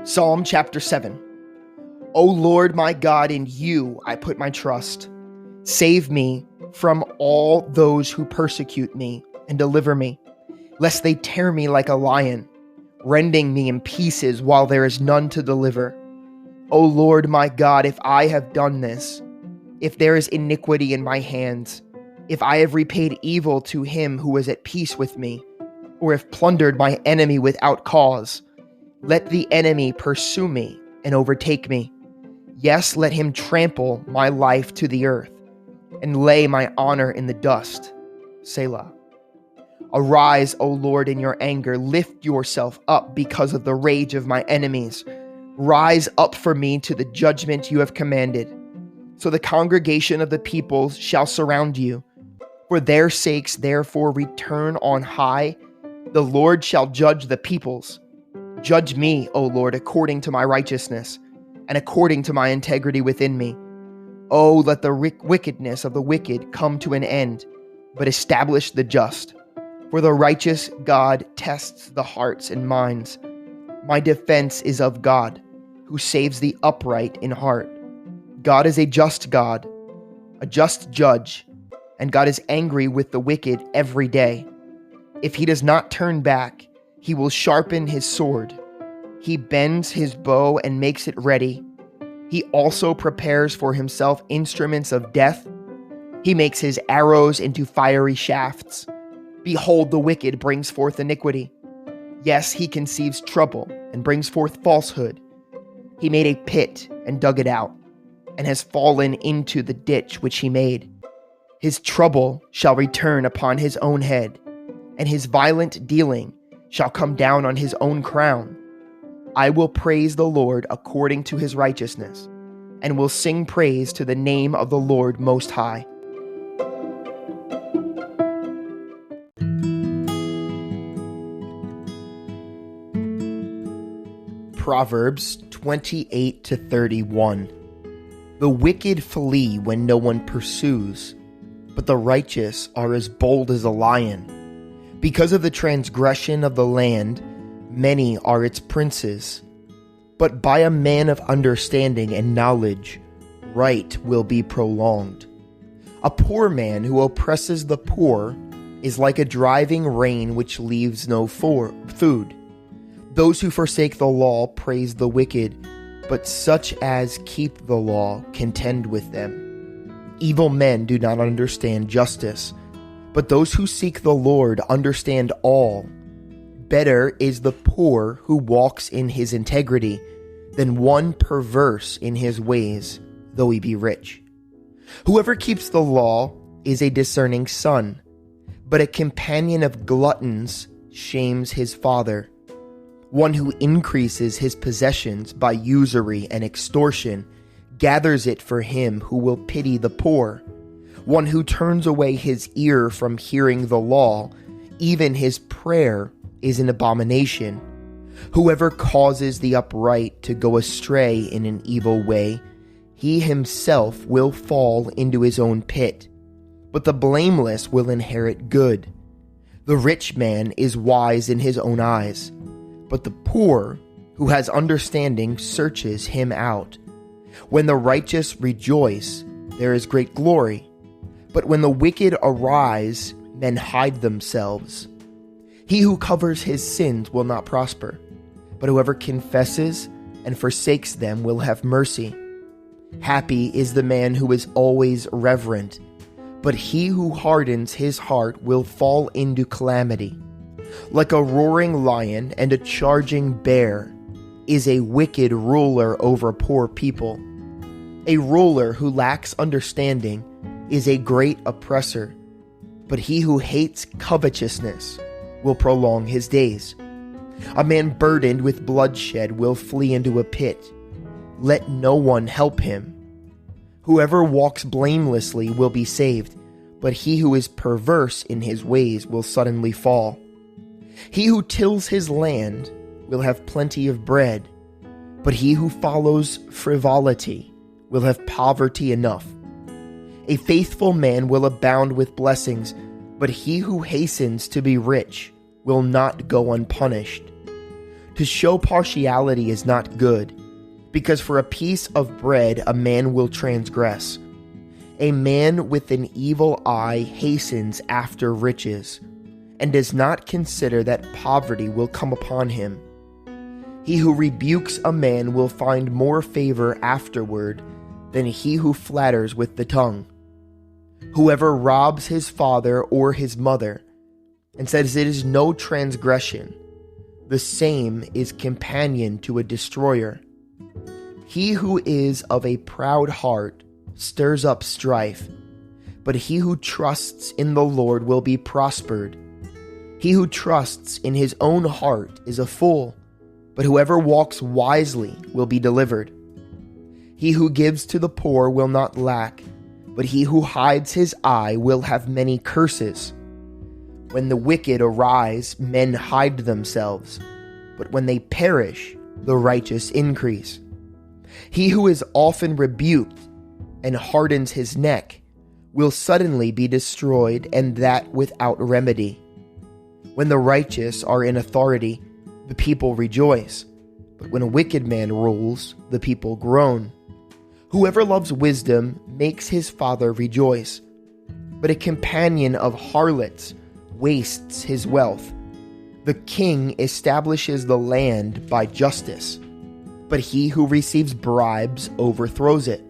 Psalm chapter 7. O Lord my God, in you I put my trust. Save me from all those who persecute me and deliver me, lest they tear me like a lion, rending me in pieces while there is none to deliver. O Lord my God, if I have done this, if there is iniquity in my hands, if I have repaid evil to him who was at peace with me, or have plundered my enemy without cause, let the enemy pursue me and overtake me. Yes, let him trample my life to the earth and lay my honor in the dust. Selah. Arise, O Lord, in your anger. Lift yourself up because of the rage of my enemies. Rise up for me to the judgment you have commanded. So the congregation of the peoples shall surround you. For their sakes, therefore, return on high. The Lord shall judge the peoples. Judge me, O Lord, according to my righteousness, and according to my integrity within me. Oh, let the wickedness of the wicked come to an end, but establish the just. For the righteous God tests the hearts and minds. My defense is of God, who saves the upright in heart. God is a just God, a just judge, and God is angry with the wicked every day. If he does not turn back, he will sharpen his sword. He bends his bow and makes it ready. He also prepares for himself instruments of death. He makes his arrows into fiery shafts. Behold, the wicked brings forth iniquity. Yes, he conceives trouble and brings forth falsehood. He made a pit and dug it out, and has fallen into the ditch which he made. His trouble shall return upon his own head, and his violent dealing shall come down on his own crown. I will praise the Lord according to his righteousness, and will sing praise to the name of the Lord Most High. Proverbs 28-31. The wicked flee when no one pursues, but the righteous are as bold as a lion. Because of the transgression of the land, many are its princes. But by a man of understanding and knowledge, right will be prolonged. A poor man who oppresses the poor is like a driving rain which leaves no food. Those who forsake the law praise the wicked, but such as keep the law contend with them. Evil men do not understand justice, but those who seek the Lord understand all. Better is the poor who walks in his integrity than one perverse in his ways, though he be rich. Whoever keeps the law is a discerning son, but a companion of gluttons shames his father. One who increases his possessions by usury and extortion gathers it for him who will pity the poor. One who turns away his ear from hearing the law, even his prayer is an abomination. Whoever causes the upright to go astray in an evil way, he himself will fall into his own pit, but the blameless will inherit good. The rich man is wise in his own eyes, but the poor who has understanding searches him out. When the righteous rejoice, there is great glory, but when the wicked arise, men hide themselves. He who covers his sins will not prosper, but whoever confesses and forsakes them will have mercy. Happy is the man who is always reverent, but he who hardens his heart will fall into calamity. Like a roaring lion and a charging bear is a wicked ruler over poor people. A ruler who lacks understanding is a great oppressor, but he who hates covetousness will prolong his days. A man burdened with bloodshed will flee into a pit. Let no one help him. Whoever walks blamelessly will be saved, but he who is perverse in his ways will suddenly fall. He who tills his land will have plenty of bread, but he who follows frivolity will have poverty enough. A faithful man will abound with blessings, but he who hastens to be rich will not go unpunished. To show partiality is not good, because for a piece of bread a man will transgress. A man with an evil eye hastens after riches, and does not consider that poverty will come upon him. He who rebukes a man will find more favor afterward than he who flatters with the tongue. Whoever robs his father or his mother, and says it is no transgression, the same is companion to a destroyer. He who is of a proud heart stirs up strife, but he who trusts in the Lord will be prospered. He who trusts in his own heart is a fool, but whoever walks wisely will be delivered. He who gives to the poor will not lack, but he who hides his eye will have many curses. When the wicked arise, men hide themselves, but when they perish, the righteous increase. He who is often rebuked and hardens his neck will suddenly be destroyed, and that without remedy. When the righteous are in authority, the people rejoice, but when a wicked man rules, the people groan. Whoever loves wisdom makes his father rejoice, but a companion of harlots wastes his wealth. The king establishes the land by justice, but he who receives bribes overthrows it.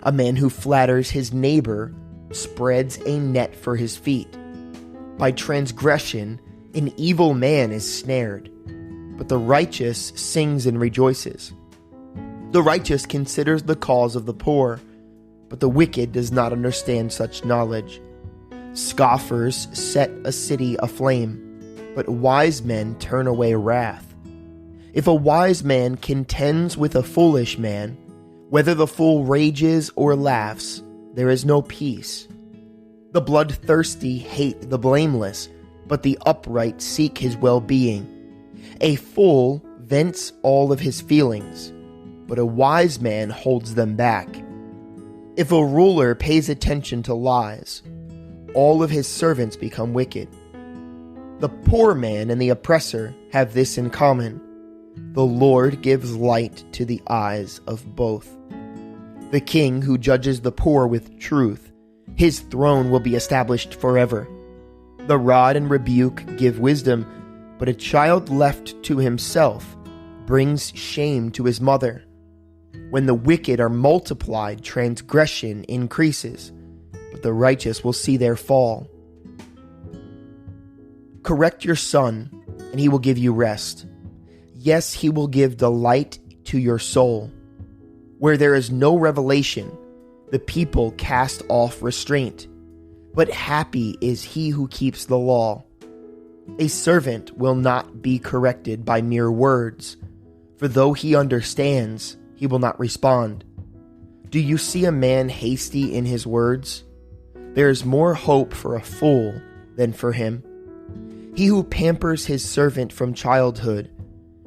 A man who flatters his neighbor spreads a net for his feet. By transgression, an evil man is snared, but the righteous sings and rejoices. The righteous considers the cause of the poor, but the wicked does not understand such knowledge. Scoffers set a city aflame, but wise men turn away wrath. If a wise man contends with a foolish man, whether the fool rages or laughs, there is no peace. The bloodthirsty hate the blameless, but the upright seek his well-being. A fool vents all of his feelings, but a wise man holds them back. If a ruler pays attention to lies, all of his servants become wicked. The poor man and the oppressor have this in common: the Lord gives light to the eyes of both. The king who judges the poor with truth, his throne will be established forever. The rod and rebuke give wisdom, but a child left to himself brings shame to his mother. When the wicked are multiplied, transgression increases, but the righteous will see their fall. Correct your son, and he will give you rest. Yes, he will give delight to your soul. Where there is no revelation, the people cast off restraint, but happy is he who keeps the law. A servant will not be corrected by mere words, for though he understands, he will not respond. Do you see a man hasty in his words? There is more hope for a fool than for him. He who pampers his servant from childhood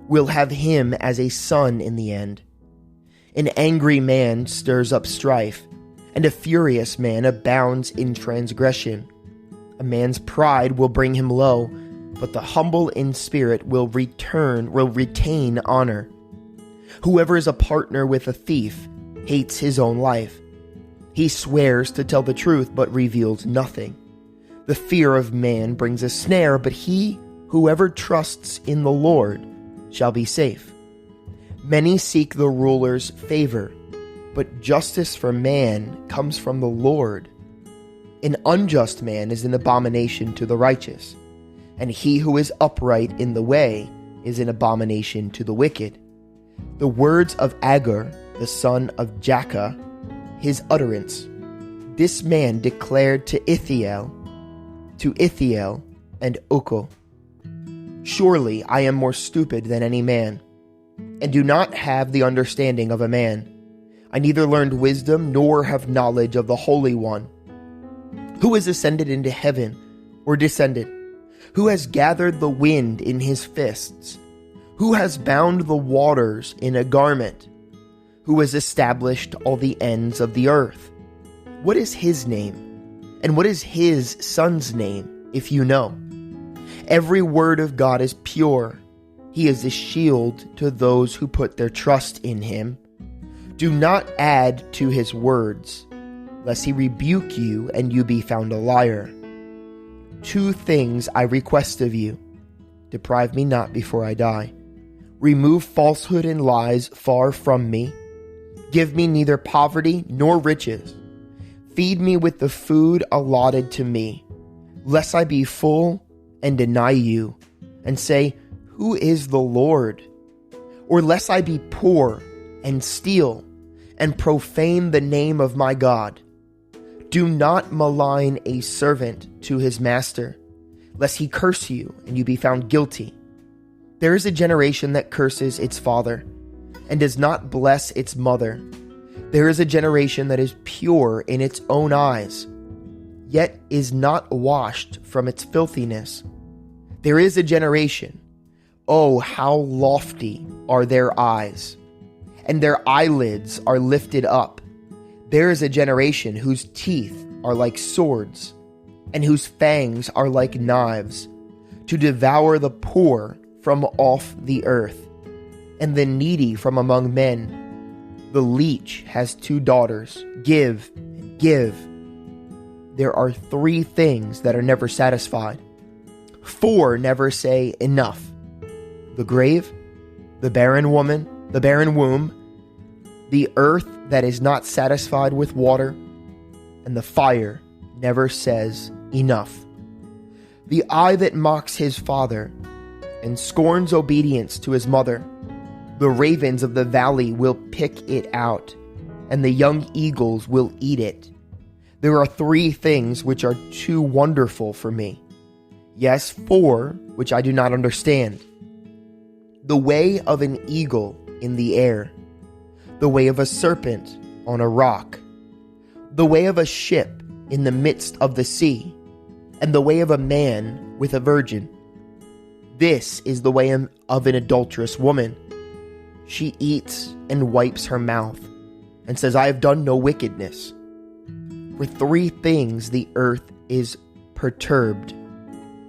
will have him as a son in the end. An angry man stirs up strife, and a furious man abounds in transgression. A man's pride will bring him low, but the humble in spirit will retain honor. Whoever is a partner with a thief hates his own life. He swears to tell the truth, but reveals nothing. The fear of man brings a snare, but whoever trusts in the Lord shall be safe. Many seek the ruler's favor, but justice for man comes from the Lord. An unjust man is an abomination to the righteous, and he who is upright in the way is an abomination to the wicked. The words of Agur, the son of Jakeh, his utterance. This man declared to Ithiel and Ukko, surely I am more stupid than any man, and do not have the understanding of a man. I neither learned wisdom nor have knowledge of the Holy One. Who has ascended into heaven or descended? Who has gathered the wind in his fists? Who has bound the waters in a garment? Who has established all the ends of the earth? What is his name? And what is his son's name, if you know? Every word of God is pure. He is a shield to those who put their trust in him. Do not add to his words, lest he rebuke you and you be found a liar. 2 things I request of you. Deprive me not before I die. Remove falsehood and lies far from me. Give me neither poverty nor riches. Feed me with the food allotted to me, lest I be full and deny you, and say, Who is the Lord? Or lest I be poor and steal and profane the name of my God. Do not malign a servant to his master, lest he curse you and you be found guilty. There is a generation that curses its father and does not bless its mother. There is a generation that is pure in its own eyes, yet is not washed from its filthiness. There is a generation, oh, how lofty are their eyes, and their eyelids are lifted up. There is a generation whose teeth are like swords, and whose fangs are like knives, to devour the poor from off the earth, and the needy from among men. The leech has 2 daughters. Give and give. There are 3 things that are never satisfied. 4 never say enough. The grave, the barren woman, the barren womb, the earth that is not satisfied with water, and the fire never says enough. The eye that mocks his father and scorns obedience to his mother, the ravens of the valley will pick it out, and the young eagles will eat it. There are 3 things which are too wonderful for me. Yes, 4 which I do not understand. The way of an eagle in the air, the way of a serpent on a rock, the way of a ship in the midst of the sea, and the way of a man with a virgin. This is the way of an adulterous woman. She eats and wipes her mouth, and says, I have done no wickedness. For 3 things the earth is perturbed.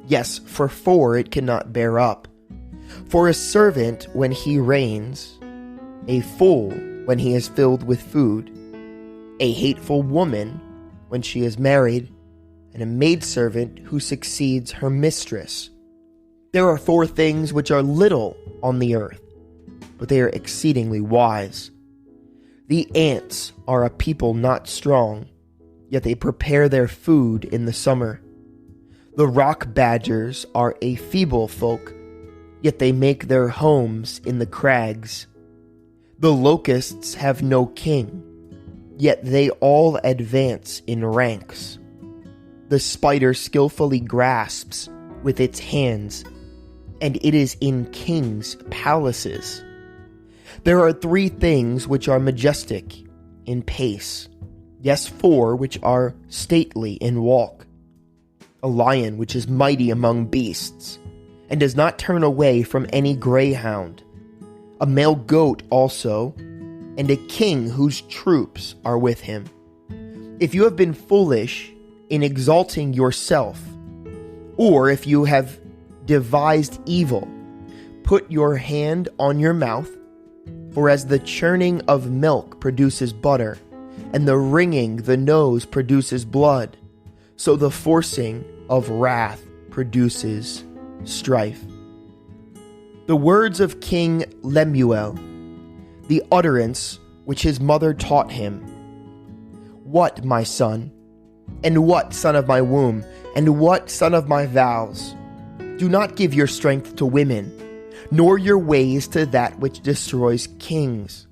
Yes, for 4 it cannot bear up. For a servant when he reigns, a fool when he is filled with food, a hateful woman when she is married, and a maidservant who succeeds her mistress. There are 4 things which are little on the earth, but they are exceedingly wise. The ants are a people not strong, yet they prepare their food in the summer. The rock badgers are a feeble folk, yet they make their homes in the crags. The locusts have no king, yet they all advance in ranks. The spider skillfully grasps with its hands, and it is in kings' palaces. There are 3 things which are majestic in pace, yes, 4 which are stately in walk. A lion which is mighty among beasts, and does not turn away from any greyhound. A male goat also, and a king whose troops are with him. If you have been foolish in exalting yourself, or if you have devised evil, put your hand on your mouth, for as the churning of milk produces butter, and the wringing the nose produces blood, so the forcing of wrath produces strife. The words of King Lemuel, the utterance which his mother taught him. What, my son? And what, son of my womb? And what, son of my vows? Do not give your strength to women, nor your ways to that which destroys kings.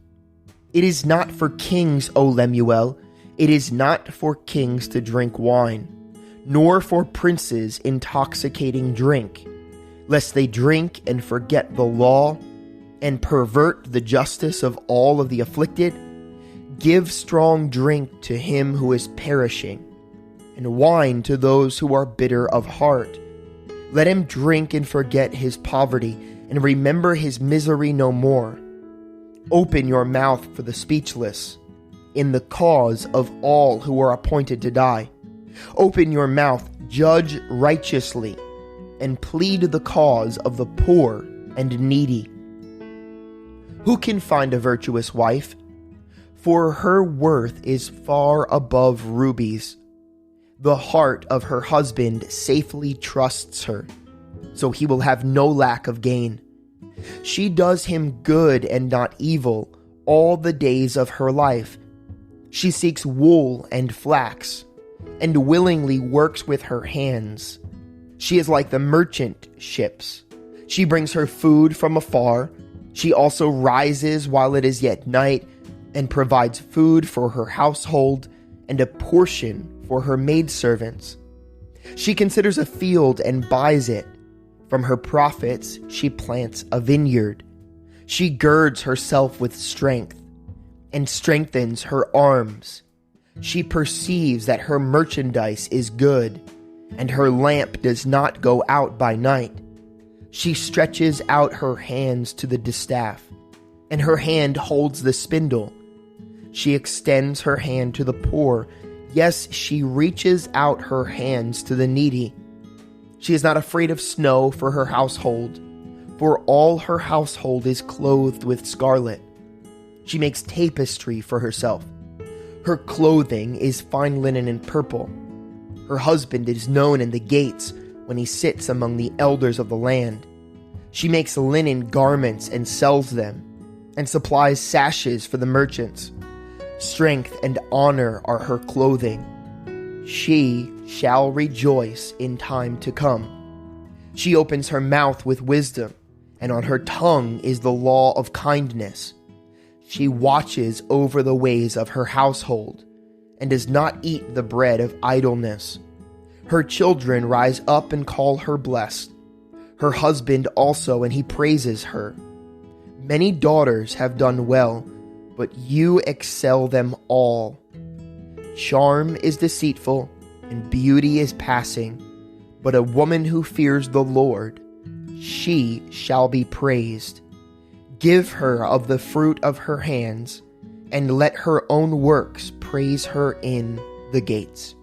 It is not for kings, O Lemuel, it is not for kings to drink wine, nor for princes intoxicating drink, lest they drink and forget the law, and pervert the justice of all of the afflicted. Give strong drink to him who is perishing, and wine to those who are bitter of heart. Let him drink and forget his poverty, and remember his misery no more. Open your mouth for the speechless, in the cause of all who are appointed to die, Open your mouth, judge righteously, and plead the cause of the poor and needy. Who can find a virtuous wife? For her worth is far above rubies. The heart of her husband safely trusts her, so he will have no lack of gain. She does him good and not evil all the days of her life. She seeks wool and flax, and willingly works with her hands. She is like the merchant ships. She brings her food from afar. She also rises while it is yet night, and provides food for her household and a portion for her maidservants. She considers a field and buys it. From her profits she plants a vineyard. She girds herself with strength and strengthens her arms. She perceives that her merchandise is good, and her lamp does not go out by night. She stretches out her hands to the distaff, and her hand holds the spindle. She extends her hand to the poor. Yes, she reaches out her hands to the needy. She is not afraid of snow for her household, for all her household is clothed with scarlet. She makes tapestry for herself. Her clothing is fine linen and purple. Her husband is known in the gates when he sits among the elders of the land. She makes linen garments and sells them, and supplies sashes for the merchants. Strength and honor are her clothing. She shall rejoice in time to come. She opens her mouth with wisdom, and on her tongue is the law of kindness. She watches over the ways of her household, and does not eat the bread of idleness. Her children rise up and call her blessed. Her husband also, and he praises her. Many daughters have done well, but you excel them all. Charm is deceitful, and beauty is passing, but a woman who fears the Lord, she shall be praised. Give her of the fruit of her hands, and let her own works praise her in the gates.